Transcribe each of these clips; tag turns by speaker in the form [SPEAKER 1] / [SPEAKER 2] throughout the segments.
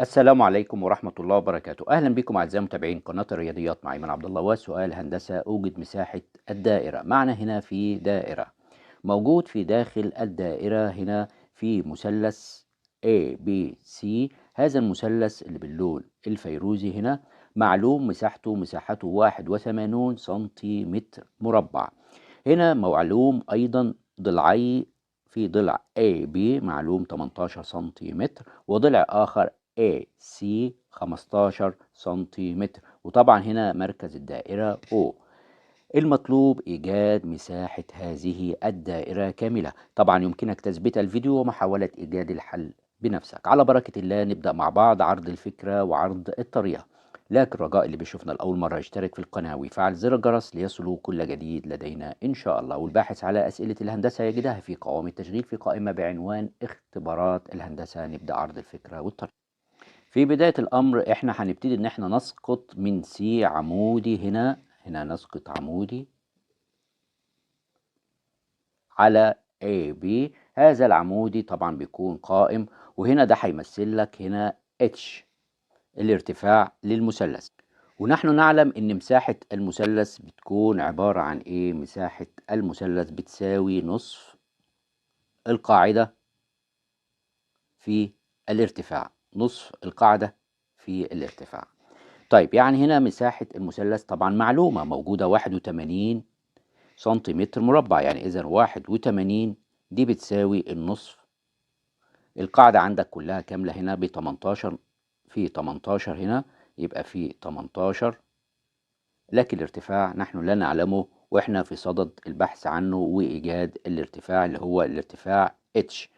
[SPEAKER 1] السلام عليكم ورحمة الله وبركاته. أهلا بكم أعزائي متابعين قناة الرياضيات مع أيمن عبد الله. وسؤال هندسة: أوجد مساحة الدائرة. معنا هنا في دائرة، موجود في داخل الدائرة هنا في مثلث A B C. هذا المثلث اللي باللون الفيروزي هنا معلوم مساحته 81 سنتيمتر مربع. هنا معلوم أيضا ضلعي، في ضلع AB معلوم 18 سنتيمتر، وضلع آخر AC 15 سنتيمتر، وطبعا هنا مركز الدائرة O. المطلوب إيجاد مساحة هذه الدائرة كاملة. طبعا يمكنك تثبيت الفيديو ومحاولة إيجاد الحل بنفسك. على بركة الله نبدأ مع بعض عرض الفكرة وعرض الطريقة. لكن رجاء اللي بيشوفنا لأول مرة يشترك في القناة ويفعل زر الجرس ليصله كل جديد لدينا إن شاء الله. والباحث على أسئلة الهندسة يجدها في قوائم التشغيل في قائمة بعنوان اختبارات الهندسة. نبدأ عرض الفكرة والطريقة. في بداية الأمر إحنا هنبتدي إن إحنا نسقط من سي عمودي هنا نسقط عمودي على AB. هذا العمودي طبعا بيكون قائم، وهنا ده هيمثل لك هنا H الارتفاع للمثلث. ونحن نعلم ان مساحة المثلث بتكون عبارة عن ايه؟ مساحة المثلث بتساوي نصف القاعدة في الارتفاع، نصف القاعدة في الارتفاع. طيب يعني هنا مساحة المثلث طبعا معلومة، موجودة 81 سنتيمتر مربع، يعني إذا 81 دي بتساوي النصف. القاعدة عندك كلها كاملة هنا ب 18، في 18 هنا يبقى في 18، لكن الارتفاع نحن لا نعلمه، واحنا في صدد البحث عنه وإيجاد الارتفاع اللي هو الارتفاع H.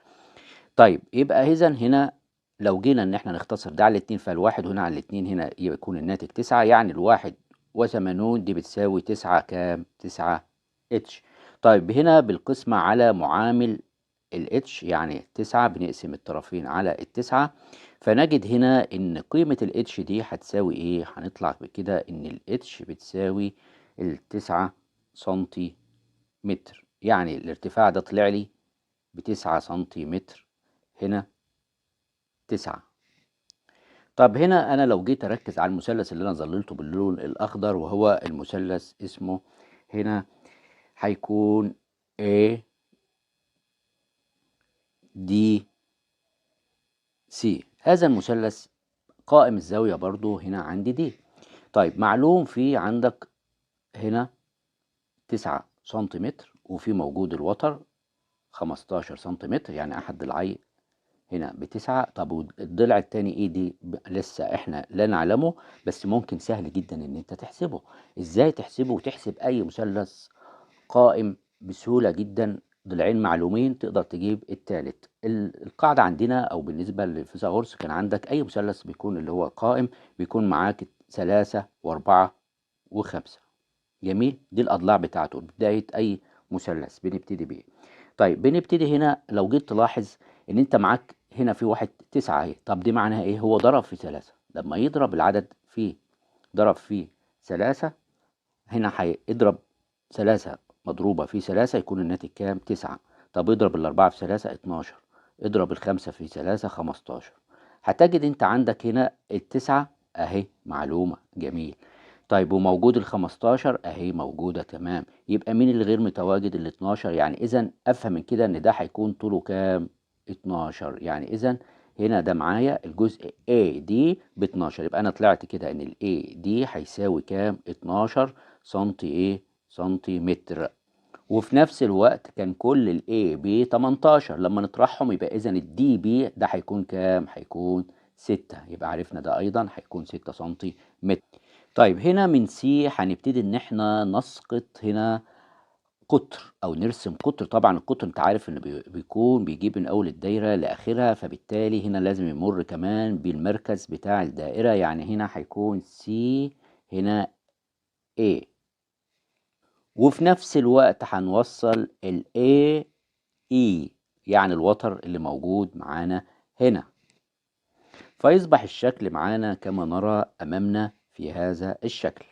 [SPEAKER 1] طيب يبقى إذا هنا لو جينا إن احنا نختصر ده على الاتنين، فالواحد هنا على الاتنين هنا يكون الناتج 9، يعني الواحد وثمانون دي بتساوي 9 كام؟ 9 اتش. طيب هنا بالقسمة على معامل الاتش، يعني 9 بنقسم الطرفين على التسعة، فنجد هنا إن قيمة الاتش دي هتساوي إيه؟ هنطلع بكده إن الاتش بتساوي التسعة سنتيمتر، يعني الارتفاع ده طلع لي بتسعة سنتيمتر. هنا 9. طب هنا أنا لو جيت أركز على المثلث اللي أنا ظللته باللون الأخضر، وهو المثلث اسمه هنا هيكون A D C. هذا المثلث قائم الزاوية برضو هنا عندي دي. طيب معلوم في عندك هنا 9 سنتيمتر، وفي موجود الوتر 15 سنتيمتر، يعني أحد ضلعي هنا ب9. طب والضلع التاني ايه دي؟ لسه احنا لا نعلمه، بس ممكن سهل جدا ان انت تحسبه. ازاي تحسبه؟ وتحسب اي مثلث قائم بسهولة جدا، ضلعين معلومين تقدر تجيب التالت. القاعدة عندنا او بالنسبة لفيثاغورس كان عندك اي مثلث بيكون اللي هو قائم بيكون معاك 3 و4 و5. جميل، دي الاضلاع بتاعته بداية اي مثلث بنبتدي بيه. طيب بنبتدي هنا لو جيت تلاحظ ان انت معاك هنا في واحد 9 اهي. طب دي معناها ايه؟ هو ضرب في 3. لما يضرب العدد فيه، ضرب فيه 3، هنا هيضرب 3 مضروبة في 3 يكون الناتج كام؟ 9. طب اضرب الأربعة في 3 12، اضرب الخمسة في 3 15. هتجد انت عندك هنا التسعة اهي معلومة. جميل. طيب وموجود ال15 اهي موجودة تمام. يبقى مين اللي غير متواجد؟ ال12. يعني اذا افهم من كده ان ده هيكون طوله كام؟ 12. يعني اذا هنا ده معايا الجزء A دي ب 12، يبقى انا طلعت كده ان ال A دي هيساوي كام؟ 12 سنتيمتر. وفي نفس الوقت كان كل ال A ب 18، لما نطرحهم يبقى اذا ال D B ده هيكون كام؟ هيكون 6. يبقى عرفنا ده ايضا هيكون 6 سنتيمتر. طيب هنا من سي هنبتدي ان احنا نسقط هنا قطر او نرسم قطر. طبعا القطر انت عارف ان بيكون بيجيب من اول الدايره لاخرها، فبالتالي هنا لازم يمر كمان بالمركز بتاع الدائره، يعني هنا هيكون سي هنا A. وفي نفس الوقت هنوصل ال AE، يعني الوتر اللي موجود معانا هنا، فيصبح الشكل معانا كما نرى أمامنا في هذا الشكل.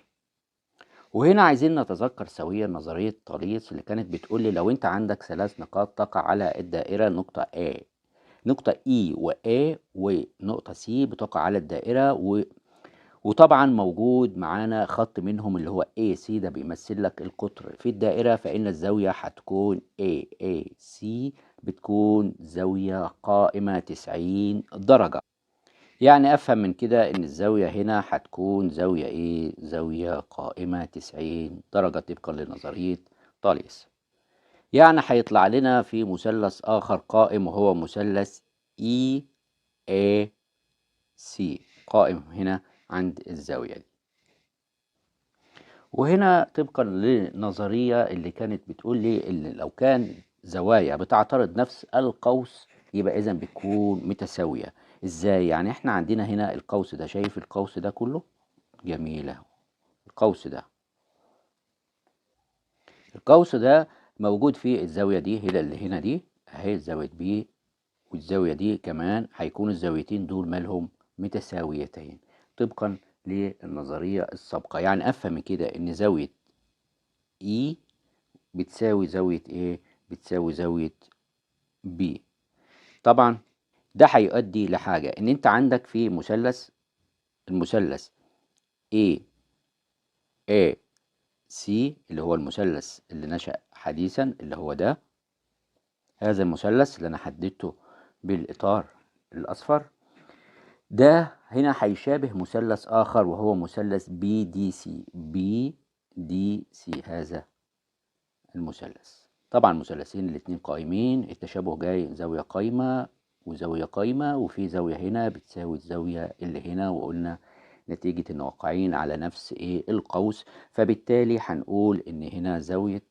[SPEAKER 1] وهنا عايزين نتذكر سويا نظرية طاليس اللي كانت بتقول لي لو انت عندك 3 نقاط تقع على الدائرة، نقطة A نقطة E و A ونقطة C بتقع على الدائرة وطبعا موجود معانا خط منهم اللي هو AC، ده بيمثل لك القطر في الدائرة، فإن الزاوية هتكون AAC بتكون زاوية قائمة 90 درجة. يعني أفهم من كده إن الزاوية هنا هتكون زاوية إيه؟ زاوية قائمة 90 درجة طبقا لنظرية طاليس. يعني هيطلع لنا في مثلث آخر قائم وهو مثلث EAC قائم هنا عند الزاوية دي. وهنا طبقا للنظرية اللي كانت بتقول لي إن لو كان زوايا بتعترض نفس القوس يبقى إذا بتكون متساوية. إزاي؟ يعني إحنا عندنا هنا القوس ده، شايف القوس ده كله؟ جميلة. القوس ده موجود في الزاوية دي هنا اللي هنا دي أهي زاوية بي، والزاوية دي كمان هيكون الزاويتين دول مالهم متساويتين طبقا للنظرية السابقة. يعني أفهم من كده إن زاوية E بتساوي زاوية ايه؟ بتساوي زاوية B. طبعا ده هيؤدي لحاجة، ان انت عندك في المثلث AAC اللي هو المثلث اللي نشأ حديثا اللي هو ده، هذا المثلث اللي انا حددته بالإطار الأصفر ده، هنا هيشابه مثلث آخر وهو مثلث BDC هذا المثلث. طبعا المثلثين الاتنين قائمين، التشابه جاي زاوية قايمة وزاوية قايمة، وفي زاوية هنا بتساوي الزاوية اللي هنا، وقلنا نتيجة ان واقعين على نفس ايه القوس، فبالتالي هنقول ان هنا زاوية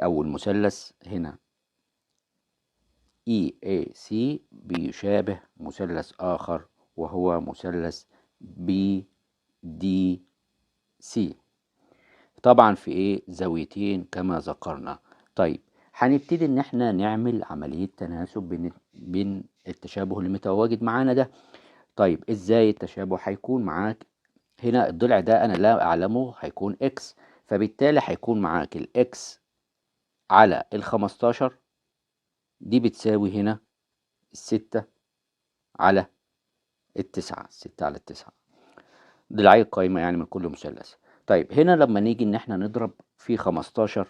[SPEAKER 1] او المثلث هنا EAC بيشابه مثلث آخر وهو مثلث BDC طبعا في ايه زاويتين كما ذكرنا. طيب هنبتدي ان احنا نعمل عملية تناسب بين التشابه اللي متواجد معانا ده. طيب ازاي التشابه؟ هيكون معاك هنا الضلع ده انا لا اعلمه هيكون اكس، فبالتالي هيكون معاك الاكس على ال15 دي بتساوي هنا الستة على التسعة، 6/9 ضلعي القايمة يعني من كل مثلث. طيب هنا لما نيجي ان احنا نضرب في 15،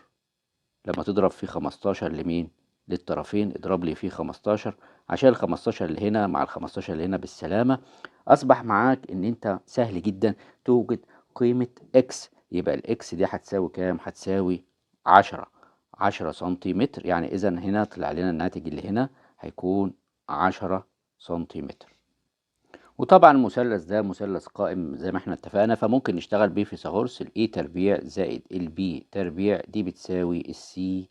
[SPEAKER 1] لما تضرب في 15 لمين؟ للطرفين، اضرب لي في 15 عشان ال15 اللي هنا مع ال15 اللي هنا بالسلامة. أصبح معاك إن أنت سهل جدا توجد قيمة إكس، يبقى الإكس دي هتساوي كام؟ هتساوي 10 سنتيمتر. يعني إذا هنا طلع لنا الناتج اللي هنا هيكون 10 سنتيمتر. وطبعا المثلث ده مثلث قائم زي ما احنا اتفقنا، فممكن نشتغل بيه فيثاغورس، الاي تربيع زائد البي تربيع دي بتساوي السي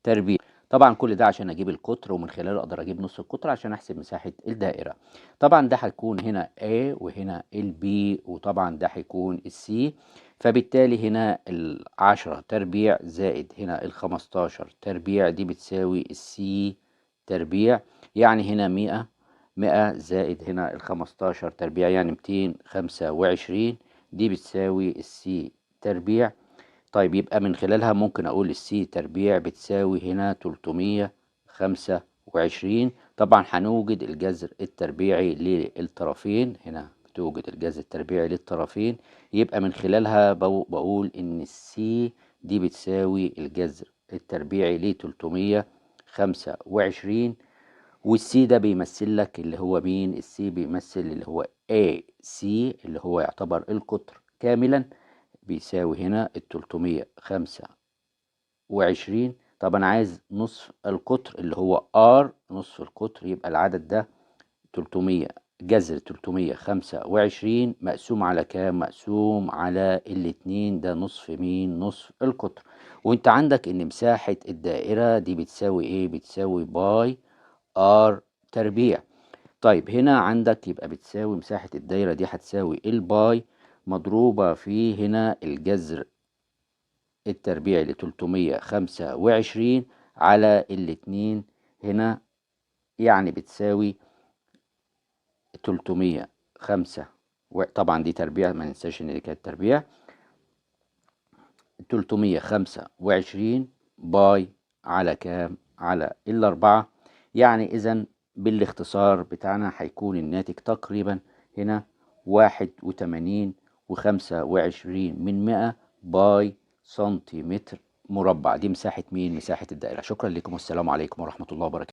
[SPEAKER 1] تربيع. طبعا كل ده عشان اجيب القطر، ومن خلاله اقدر اجيب نص القطر عشان احسب مساحة الدائرة. طبعا ده هيكون هنا A وهنا البي، وطبعا ده هيكون السي، فبالتالي هنا ال10 تربيع زائد هنا ال15 تربيع دي بتساوي السي تربيع. يعني هنا 100 زائد هنا ال15 تربيع يعني 225 دي بتساوي السي تربيع. طيب يبقى من خلالها ممكن أقول السي تربيع بتساوي هنا 325. طبعا هنوجد الجذر التربيعي للطرفين، هنا بتوجد الجذر التربيعي للطرفين، يبقى من خلالها بقول إن السي دي بتساوي الجذر التربيعي ل 325. والسي ده بيمثل لك اللي هو مين؟ السي بيمثل اللي هو AC اللي هو يعتبر القطر كاملا، بيساوي هنا ال325. طب أنا عايز نصف القطر اللي هو R، نصف القطر يبقى العدد ده 300 جذر 325 مقسوم على كام؟ مقسوم على الاتنين، ده نصف مين؟ نصف القطر. وانت عندك ان مساحة الدائرة دي بتساوي ايه؟ بتساوي باي R تربيع. طيب هنا عندك يبقى بتساوي مساحة الدايرة دي هتساوي الباي مضروبة في هنا الجذر التربيعي ل 325 على الاتنين هنا، يعني بتساوي 305 طبعا دي تربيع ما ننساش ان دي كانت تربيع، 325 باي على كام؟ على الأربعة. يعني إذا بالاختصار بتاعنا هيكون الناتج تقريبا هنا 81.25 باي سنتيمتر مربع. دي مساحة مين؟ مساحة الدائرة. شكرا لكم والسلام عليكم ورحمة الله وبركاته.